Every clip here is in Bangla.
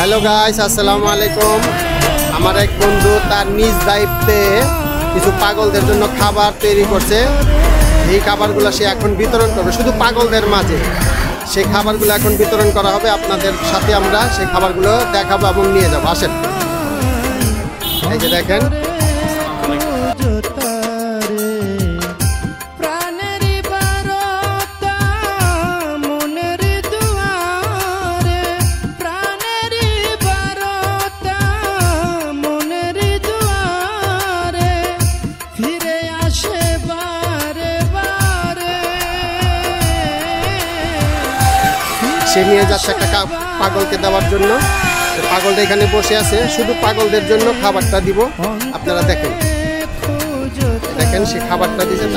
हेलो गाइस अस्सलामु आलैकुम। আমার এক বন্ধু তার নিজ দায়িত্বে কিছু পাগলদের জন্য খাবার তৈরি করছে। এই খাবারগুলো সে এখন বিতরণ করবে শুধু পাগলদের মাঝে। সেই খাবারগুলো এখন বিতরণ করা হবে, আপনাদের সাথে আমরা সেই খাবারগুলো দেখাবো এবং নিয়ে যাবো। আসেন, এই যে দেখেন সে নিয়ে যাচ্ছে একটা পাগলকে দেওয়ার জন্য। পাগলটা এখানে বসে আছে, শুধু পাগলদের জন্য খাবারটা দিব। আপনারা দেখেন, দেখেন সে খাবারটা দিচ্ছে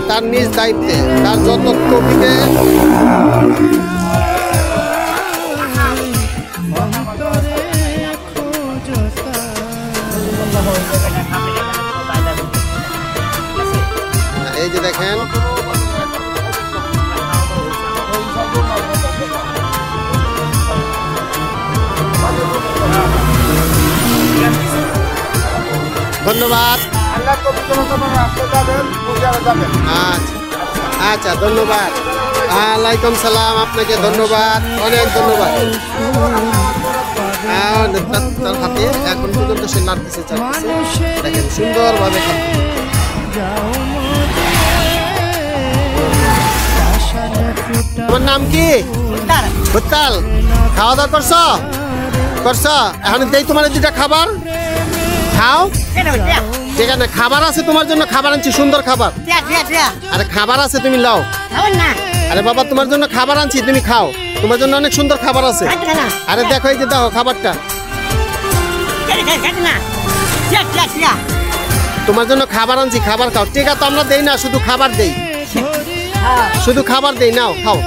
তার নিজ দায়িত্বে, তার যত্ন দিতে। এই যে দেখেন ধন্যবাদ। আচ্ছা ধন্যবাদ। ওয়ালাইকুম সালাম, আপনাকে ধন্যবাদ, অনেক ধন্যবাদ। তার হাতে এখন পর্যন্ত সে নাড়তেছে, দেখেন সুন্দরভাবে খাচ্ছে। তোমার নাম কি? ভুত্তাল। খাওয়া দাওয়া করছো? এখন দেই তোমার দুটা খাবার, খাও। ঠিক আছে, খাবার আছে তোমার জন্য, খাবার আনছি, সুন্দর খাবার। আরে খাবার আছে, তুমি লাও। আরে বাবা তোমার জন্য খাবার আনছি, তুমি খাও, তোমার জন্য অনেক সুন্দর খাবার আছে। আরে দেখো, এই যে দেখো খাবারটা, তোমার জন্য খাবার আনছি, খাবার খাও। ঠিক আছে, আমরা দেই না, শুধু খাবার দেই, শুধু খাবার দেই, নাও খাও।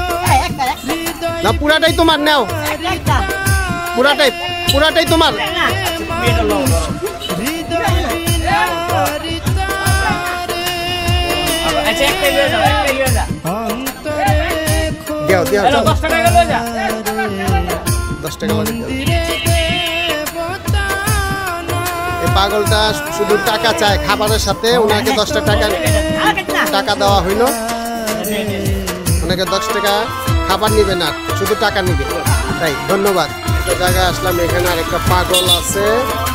না পুরাটাই তোমার, নাও পুরাটাই তোমার। পাগলটা শুধু টাকা চায় খাবারের সাথে, ওনাকে 10টা টাকা দেওয়া হইল। ওনাকে 10 টাকা খাবার নিবে না, শুধু টাকা নিবে। তাই ধন্যবাদ। জায়গায় আসলাম, এখানে আরেকটা পাগল আছে,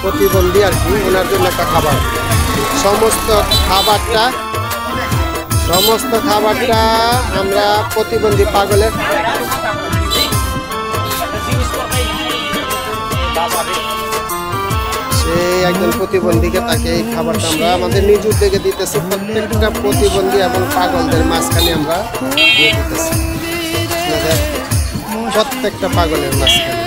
প্রতিবন্ধী আর কি, ওনার জন্য একটা খাবার। সমস্ত খাবারটা আমরা প্রতিবন্ধী পাগলের, সে একজন প্রতিবন্ধীকে, তাকে এই খাবারটা আমরা আমাদের নিজ উদ্যোগে দিতেছি। প্রত্যেকটা প্রতিবন্ধী এবং পাগলদের মাঝখানে আমরা দিয়ে দিতেছি, প্রত্যেকটা পাগলের মাঝখানে।